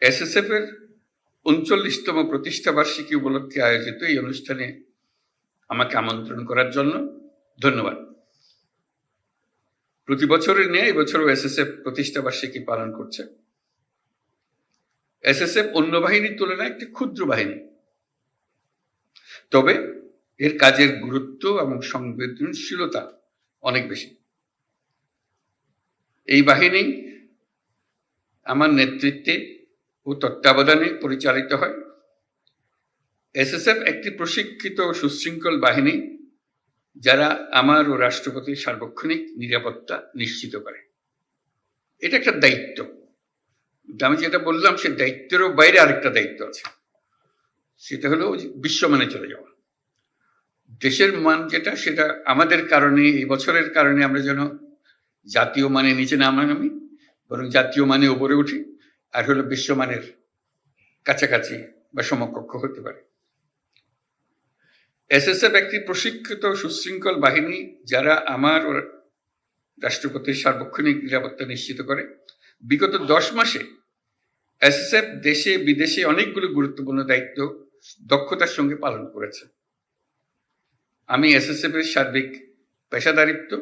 SSF এর ৩৯তম প্রতিষ্ঠা বার্ষিকী উপলক্ষে আয়োজিত এই অনুষ্ঠানে আমাকে আমন্ত্রণ করার জন্য ধন্যবাদ। প্রতি বছরের নিয়ে এবছরও এসএসএফ প্রতিষ্ঠা বার্ষিকী পালন করছে। এসএসএফ অন্য বাহিনীর তুলনায় একটি ক্ষুদ্র বাহিনী, তবে এর কাজের গুরুত্ব এবং সংবেদনশীলতা অনেক বেশি। এই বাহিনী আমার নেতৃত্বে ও তত্ত্বাবধানে পরিচালিত হয়। এসএসএফ একটি প্রশিক্ষিত ও সুশৃঙ্খল বাহিনী যারা আমার ও রাষ্ট্রপতির সার্বক্ষণিক নিরাপত্তা নিশ্চিত করে। এটা একটা দায়িত্ব। আমি যেটা বললাম সে দায়িত্বেরও বাইরে আরেকটা দায়িত্ব আছে, সেটা হলো বিশ্বমানে চলে যাওয়া। দেশের মান যেটা, সেটা আমাদের কারণে, এই বছরের কারণে আমরা যেন জাতীয় মানে নিচে না নামি, বরং জাতীয় মানে উপরে উঠি, আর হলো বিশ্বমানের কাছাকাছি বা সমকক্ষ হতে পারে। এসএসএফ একটি প্রশিক্ষিত সুশৃঙ্খল বাহিনী যারা আমার ও রাষ্ট্রপতির সার্বক্ষণিক নিরাপত্তা নিশ্চিত করে। বিগত 10 মাসে এসএসএফ দেশে বিদেশে অনেকগুলো গুরুত্বপূর্ণ দায়িত্ব দক্ষতার সঙ্গে পালন করেছে। আমি এসএসএফ এর সার্বিক পেশাদারিত্ব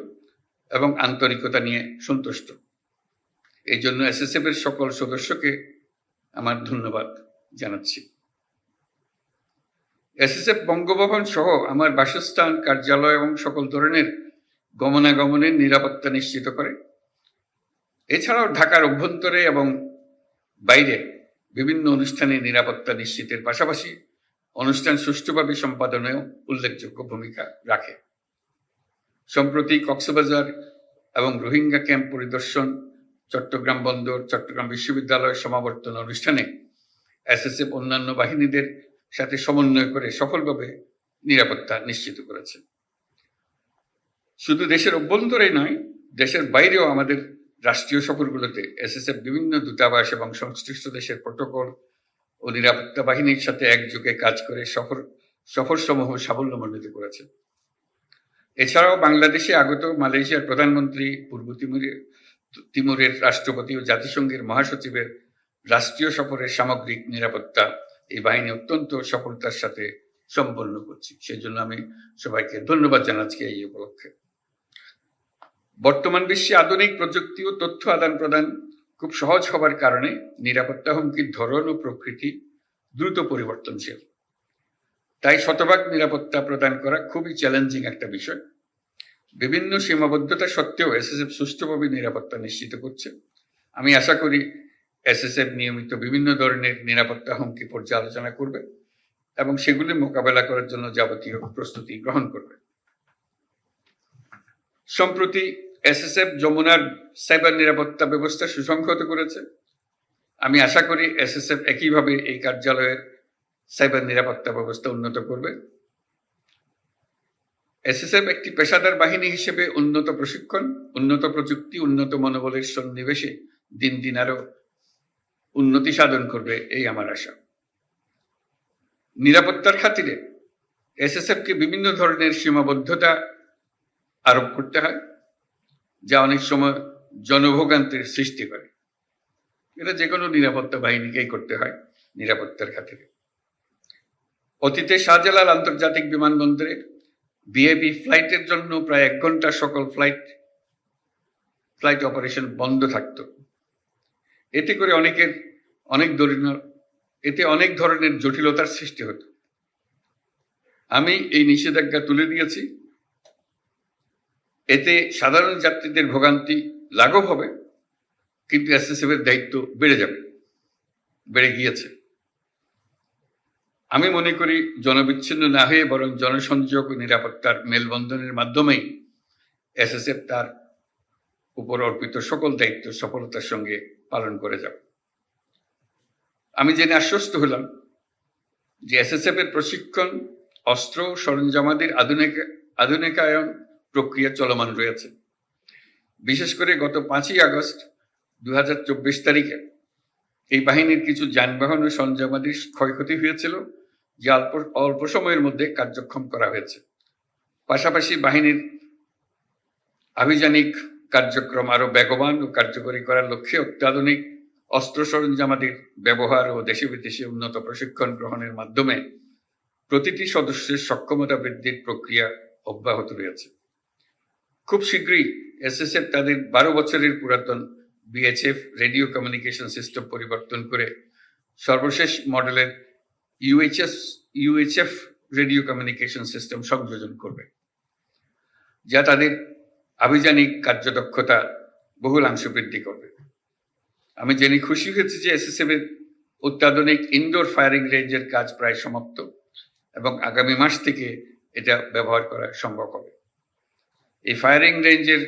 এবং আন্তরিকতা নিয়ে সন্তুষ্ট। এই জন্য এসএসএফ এর সকল সদস্যকে আমার ধন্যবাদ জানাচ্ছি। এসএসএফ বঙ্গভবন সহ আমার বাসস্থান, কার্যালয় এবং সকল ধরনের গমনাগমনের নিরাপত্তা নিশ্চিত করে। এছাড়াও ঢাকার অভ্যন্তরে এবং বাইরে বিভিন্ন অনুষ্ঠানে নিরাপত্তা নিশ্চিতের পাশাপাশি অনুষ্ঠান সুষ্ঠুভাবে সম্পাদনেও উল্লেখযোগ্য ভূমিকা রাখে। সম্প্রতি কক্সবাজার এবং রোহিঙ্গা ক্যাম্প পরিদর্শন, চট্টগ্রাম বন্দর, চট্টগ্রাম বিশ্ববিদ্যালয় সমাবর্তন অনুষ্ঠানে এসএসএফ অন্যান্য বাহিনীদের সাথে সমন্বয় করে সফলভাবে নিরাপত্তা নিশ্চিত করেছে। শুধু দেশের অভ্যন্তরেই নয়, দেশের বাইরেও আমাদের রাষ্ট্রীয় সফরগুলোতে এসএসএফ বিভিন্ন দূতাবাস এবং সংশ্লিষ্ট দেশের প্রটোকল ও নিরাপত্তা বাহিনীর সাথে একযোগে কাজ করে সফরসমূহ সাফল্যমণ্ডিত করেছে। এছাড়াও বাংলাদেশে আগত মালয়েশিয়ার প্রধানমন্ত্রী, পূর্ব তিমুরের রাষ্ট্রপতি ও জাতিসংঘের মহাসচিবের রাষ্ট্রীয় সফরের সামগ্রিক নিরাপত্তা এই বাহিনী অত্যন্ত সফলতার সাথে সম্পন্ন করছে। সেই জন্য আমি সবাইকে ধন্যবাদ জানাচ্ছি এই উপলক্ষে। বর্তমান বিশ্বে আধুনিক প্রযুক্তি ও তথ্য আদান প্রদান খুব সহজ হবার কারণে নিরাপত্তা হুমকির ধরন ও প্রকৃতি দ্রুত পরিবর্তনশীল। তাই শতভাগ নিরাপত্তা প্রদান করা খুবই চ্যালেঞ্জিং একটা বিষয়। বিভিন্ন সীমাবদ্ধতা সত্ত্বেও এসএসএফ সুষ্ঠুভাবে নিরাপত্তা নিশ্চিত করছে। আমি আশা করি এসএসএফ নিয়মিত বিভিন্ন ধরনের নিরাপত্তা হুমকি পর্যালোচনা করবে এবং সেগুলি মোকাবেলা করার জন্য যাবতীয় প্রস্তুতি গ্রহণ করবে। সম্প্রতি এসএসএফ যমুনার সাইবার নিরাপত্তা ব্যবস্থা সুসংহত করেছে। আমি আশা করি এসএসএফ একইভাবে এই কার্যালয়ের সাইবার নিরাপত্তা ব্যবস্থা উন্নত করবে। এসএসএফ একটি পেশাদার বাহিনী হিসেবে উন্নত প্রশিক্ষণ, উন্নত প্রযুক্তি, উন্নত মনোবলের সন্নিবেশে দিন দিন আরো উন্নতি সাধন করবে, এই আমার আশা। নিরাপত্তার খাতিরে এসএসএফকে বিভিন্ন ধরনের সীমাবদ্ধতা আরোপ করতে হয়, যা অনেক সময় জনভোগান্তির সৃষ্টি করে। এটা যে কোনো নিরাপত্তা বাহিনীকেই করতে হয় নিরাপত্তার খাতিরে। অতীতে শাহজালাল আন্তর্জাতিক বিমানবন্দরে ভিআইপি ফ্লাইটের জন্য প্রায় 1 ঘন্টা সকল ফ্লাইট অপারেশন বন্ধ থাকত। এতে করে অনেক ধরনের জটিলতার সৃষ্টি হতো। আমি এই নিষেধাজ্ঞা তুলে দিয়েছি। এতে সাধারণ যাত্রীদের ভোগান্তি লাঘব হবে, কিন্তু এসএসএফ এর দায়িত্ব বেড়ে গিয়েছে। আমি মনে করি জনবিচ্ছিন্ন না হয়ে বরং জনসংযোগ ও নিরাপত্তার মেলবন্ধনের মাধ্যমেই এসএসএফ তার উপর অর্পিত সকল দায়িত্ব সফলতার সঙ্গে পালন করে যাবে। আমি জেনে আশ্বস্ত হলাম যে এসএসএফ এর প্রশিক্ষণ, অস্ত্র ও সরঞ্জামাদির আধুনিকায়ন প্রক্রিয়া চলমান রয়েছে। বিশেষ করে গত 5ই আগস্ট 2024 তারিখে এই বাহিনীর কিছু যানবাহন ও সরঞ্জামাদির ক্ষয়ক্ষতি হয়েছিল, যা অল্প সময়ের মধ্যে কার্যক্ষম করা হয়েছে। পাশাপাশি বাহিনীর আভিযানিক কার্যক্রম আরো বেগবান ও কার্যকরী করার লক্ষ্যে অত্যাধুনিক অস্ত্র সরঞ্জামাদির ব্যবহার ও দেশে বিদেশে উন্নত প্রশিক্ষণ গ্রহণের মাধ্যমে প্রতিটি সদস্যের সক্ষমতা বৃদ্ধির প্রক্রিয়া অব্যাহত রয়েছে। খুব শীঘ্রই এসএসএফ তাদের 12 বছরের পুরাতন বিএইচএফ রেডিও কমিউনিকেশন সিস্টেম পরিবর্তন করে সর্বশেষ মডেলের ইউএইচএফ রেডিও কমিউনিকেশন সিস্টেম সংযোজন করবে, যা তাদের আভিযানিক কার্যদক্ষতা বহুলাংশ বৃদ্ধি করবে। আমি জেনে খুশি হয়েছি যে এসএসএফ এর অত্যাধুনিক ইনডোর ফায়ারিং রেঞ্জের কাজ প্রায় সমাপ্ত এবং আগামী মাস থেকে এটা ব্যবহার করা সম্ভব হবে। এই ফায়ারিং রেঞ্জের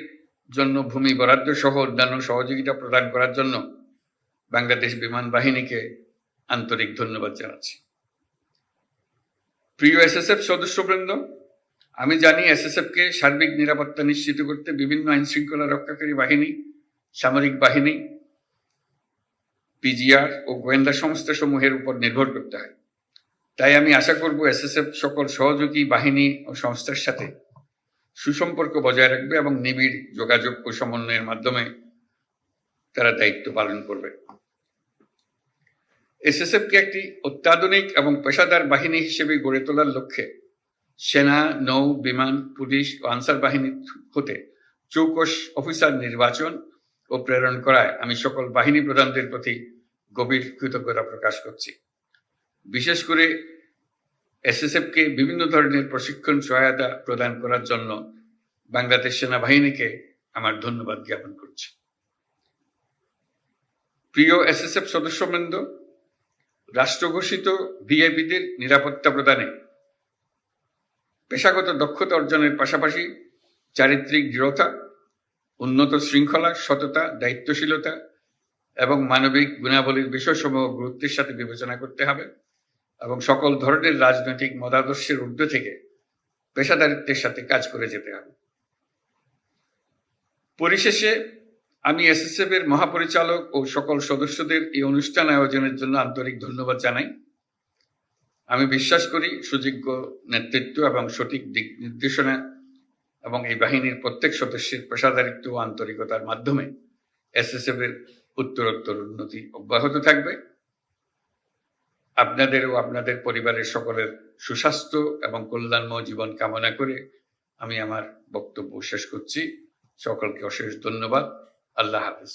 জন্য ভূমি বরাদ্দ সহ অন্যান্য সহযোগিতা প্রদান করার জন্য বাংলাদেশ বিমান বাহিনীকে আন্তরিক ধন্যবাদ জানাচ্ছি। প্রিয় এসএসএফ সদস্যবৃন্দ, আমি জানি এসএসএফকে সার্বিক নিরাপত্তা নিশ্চিত করতে বিভিন্ন আইন শৃঙ্খলা রক্ষাকারী বাহিনী, সামরিক বাহিনী, পিজিআর ও গোয়েন্দা সংস্থা সমূহের উপর নির্ভর করতে হয়। তাই আমি আশা করব এসএসএফ সকল সহযোগী বাহিনী ও সংস্থার সাথে সুসম্পর্ক বজায় রাখবে এবং নিবিড় যোগাযোগ ও সমন্বয়ের মাধ্যমে তারা দায়িত্ব পালন করবে। এসএসএফকে একটি অত্যাধুনিক এবং পেশাদার বাহিনী হিসেবে গড়ে তোলার লক্ষ্যে সেনা, নৌ, বিমান, পুলিশ ও আনসার বাহিনী হতে চৌকস অফিসার নির্বাচন ও প্রেরণ করায় আমি সকল বাহিনী প্রধানদের প্রতি গভীর কৃতজ্ঞতা প্রকাশ করছি। বিশেষ করে এসএসএফকে বিভিন্ন ধরনের প্রশিক্ষণ সহায়তা প্রদান করার জন্য বাংলাদেশ সেনাবাহিনীকে আমার ধন্যবাদ জ্ঞাপন করছি। প্রিয় এসএসএফ সদস্যবৃন্দ, রাষ্ট্রঘোষিত ভিআইপিদের নিরাপত্তা প্রদানে পেশাগত দক্ষতা অর্জনের পাশাপাশি চারিত্রিক দৃঢ়তা, উন্নত শৃঙ্খলা, সততা, দায়িত্বশীলতা এবং মানবিক গুণাবলীর বিষয়সমূহ গুরুত্বের সাথে বিবেচনা করতে হবে এবং সকল ধরনের রাজনৈতিক মতাদর্শের ঊর্ধ্বে থেকে পেশাদারিত্বের সাথে কাজ করে যেতে হবে। পরিশেষে আমি এসএসএফ এর মহাপরিচালক ও সকল সদস্যদের এই অনুষ্ঠান আয়োজনের জন্য আন্তরিক ধন্যবাদ জানাই। আমি বিশ্বাস করি সুযোগ্য নেতৃত্ব এবং সঠিক দিক নির্দেশনা এবং এই বাহিনীর প্রত্যেক সদস্যের পেশাদারিত্ব ও আন্তরিকতার মাধ্যমে এসএসএফ এর উত্তরোত্তর উন্নতি অব্যাহত থাকবে। আপনাদের ও আপনাদের পরিবারের সকলের সুস্বাস্থ্য এবং কল্যাণময় জীবন কামনা করে আমি আমার বক্তব্য শেষ করছি। সকলকে অশেষ ধন্যবাদ। আল্লাহ হাফেজ।